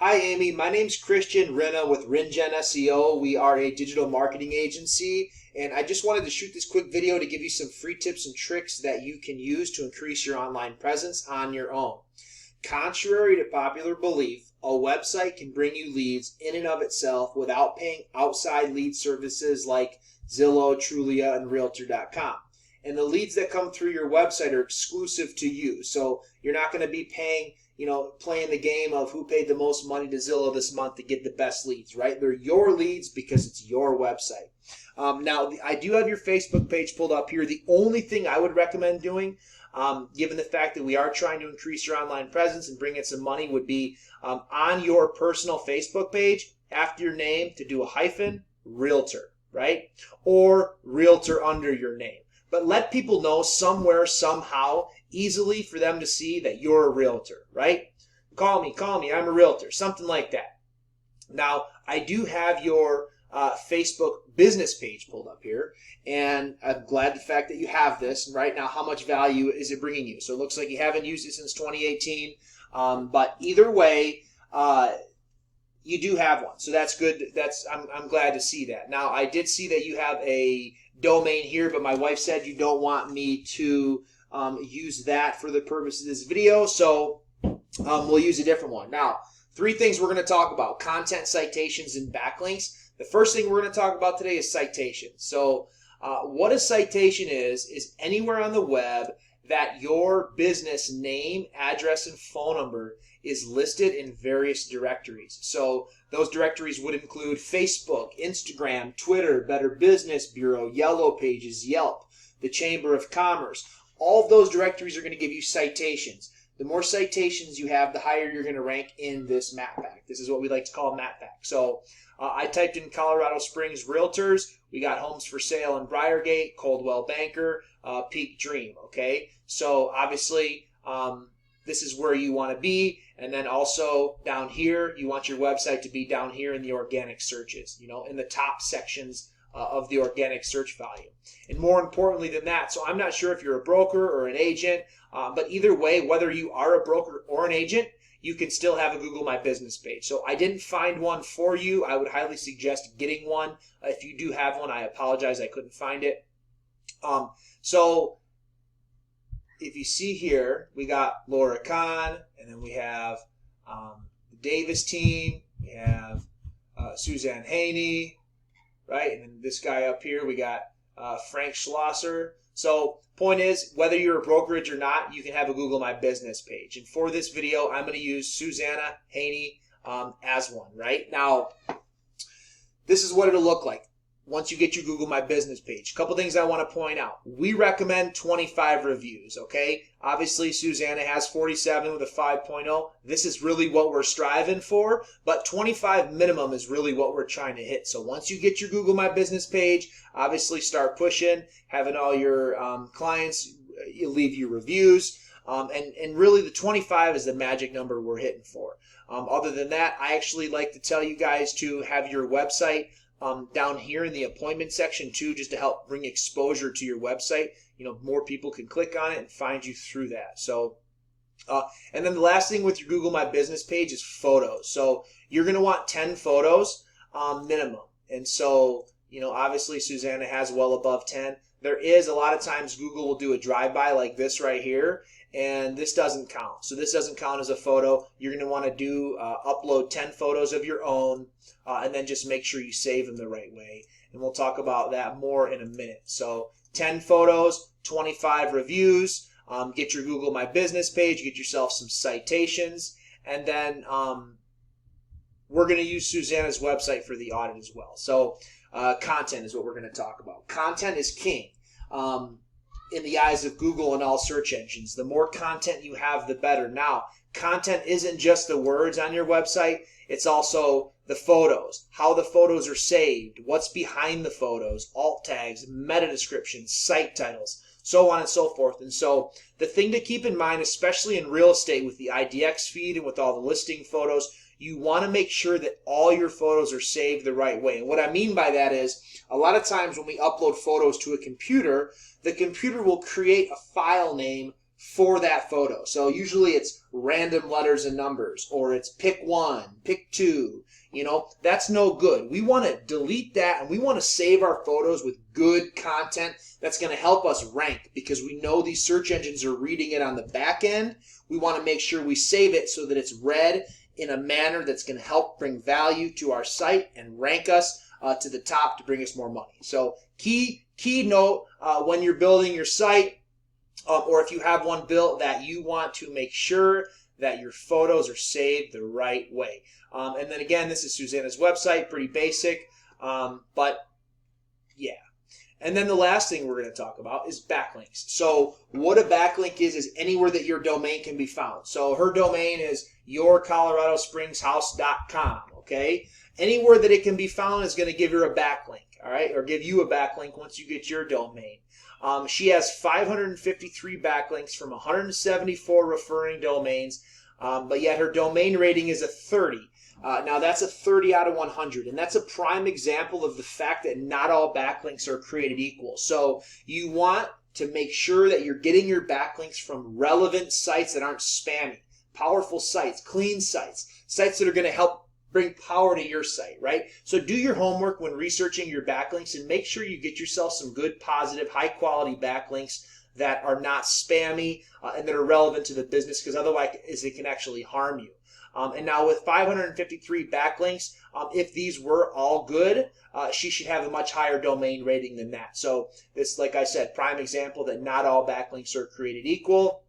Hi, Amy. My name's Christian Rinna with RinGen SEO. We are a digital marketing agency, and I just wanted to shoot this quick video to give you some free tips and tricks that you can use to increase your online presence on your own. Contrary to popular belief, a website can bring you leads in and of itself without paying outside lead services like Zillow, Trulia, and Realtor.com. And the leads that come through your website are exclusive to you, so you're not going to be playing the game of who paid the most money to Zillow this month to get the best leads, right? They're your leads because it's your website. Now, I do have your Facebook page pulled up here. The only thing I would recommend doing, given the fact that we are trying to increase your online presence and bring in some money, would be on your personal Facebook page, after your name, to do a hyphen, realtor, right? Or realtor under your name. But let people know somewhere, somehow, easily for them to see that you're a realtor, right? Call me, I'm a realtor, something like that. Now, I do have your Facebook business page pulled up here, and I'm glad the fact that you have this. Right now, how much value is it bringing you? So it looks like you haven't used it since 2018, but either way, you do have one, so that's good. I'm glad to see that. Now, I did see that you have a domain here, but my wife said you don't want me to use that for the purpose of this video, so we'll use a different one. Now, three things we're going to talk about: content, citations, and backlinks. The first thing we're going to talk about today is citations. So what a citation is anywhere on the web that your business name, address, and phone number is listed in various directories. So those directories would include Facebook, Instagram, Twitter, Better Business Bureau, Yellow Pages, Yelp, the Chamber of Commerce. All of those directories are going to give you citations. The more citations you have, the higher you're going to rank in this map pack. This is what we like to call a map pack. So I typed in Colorado Springs Realtors. We got homes for sale in Briargate, Coldwell Banker, Peak Dream. Okay, so obviously this is where you want to be. And then also down here, you want your website to be down here in the organic searches, in the top sections of the organic search volume. And more importantly than that, so I'm not sure if you're a broker or an agent, but either way, whether you are a broker or an agent, you can still have a Google My Business page. So I didn't find one for you. I would highly suggest getting one. If you do have one, I apologize, I couldn't find it. So if you see here, we got Laura Kahn, and then we have the Davis team, we have Suzanne Haney, right? And then this guy up here, we got Frank Schlosser. So point is, whether you're a brokerage or not, you can have a Google My Business page. And for this video, I'm going to use Susanna Haney as one, right? Now, this is what it'll look like once you get your Google My Business page. A couple things I want to point out. We recommend 25 reviews, okay? Obviously, Susanna has 47 with a 5.0. This is really what we're striving for, but 25 minimum is really what we're trying to hit. So once you get your Google My Business page, obviously start pushing, having all your clients leave you reviews, and really the 25 is the magic number we're hitting for. Other than that, I actually like to tell you guys to have your website down here in the appointment section too, just to help bring exposure to your website. More people can click on it and find you through that. So, and then the last thing with your Google My Business page is photos. So you're going to want 10 photos minimum. And so, obviously Susanna has well above 10. There is a lot of times Google will do a drive-by like this right here, and this doesn't count. So this doesn't count as a photo. You're going to want to do upload 10 photos of your own, and then just make sure you save them the right way. And we'll talk about that more in a minute. So 10 photos, 25 reviews, get your Google My Business page, get yourself some citations, and then we're going to use Susanna's website for the audit as well. So content is what we're going to talk about. Content is king in the eyes of Google and all search engines. The more content you have, the better. Now, content isn't just the words on your website. It's also the photos, how the photos are saved, what's behind the photos, alt tags, meta descriptions, site titles, so on and so forth. And so the thing to keep in mind, especially in real estate with the IDX feed and with all the listing photos, you want to make sure that all your photos are saved the right way. And what I mean by that is, a lot of times when we upload photos to a computer, the computer will create a file name for that photo. So usually it's random letters and numbers, or it's pick one, pick two. That's no good. We want to delete that, and we want to save our photos with good content that's going to help us rank, because we know these search engines are reading it on the back end. We want to make sure we save it so that it's read in a manner that's going to help bring value to our site and rank us to the top to bring us more money. So key note when you're building your site, or if you have one built, that you want to make sure that your photos are saved the right way. And then again, this is Susanna's website, pretty basic, but yeah. And then the last thing we're going to talk about is backlinks. So what a backlink is anywhere that your domain can be found. So her domain is yourcoloradospringshouse.com, okay? Anywhere that it can be found is going to give her a backlink, all right? Or give you a backlink once you get your domain. She has 553 backlinks from 174 referring domains, but yet her domain rating is a 30. Now that's a 30 out of 100, and that's a prime example of the fact that not all backlinks are created equal. So you want to make sure that you're getting your backlinks from relevant sites that aren't spammy, powerful sites, clean sites, sites that are going to help bring power to your site, right? So do your homework when researching your backlinks, and make sure you get yourself some good, positive, high-quality backlinks that are not spammy and that are relevant to the business, because otherwise it can actually harm you. And now with 553 backlinks, if these were all good, she should have a much higher domain rating than that. So this, like I said, prime example that not all backlinks are created equal.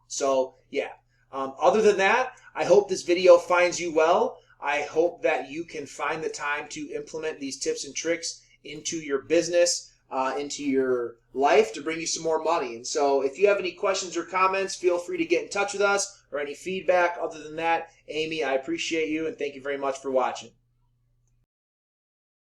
So yeah. Other than that, I hope this video finds you well. I hope that you can find the time to implement these tips and tricks into your business, into your life, to bring you some more money. And so if you have any questions or comments, feel free to get in touch with us, or any feedback. Other than that, Amy, I appreciate you, and thank you very much for watching.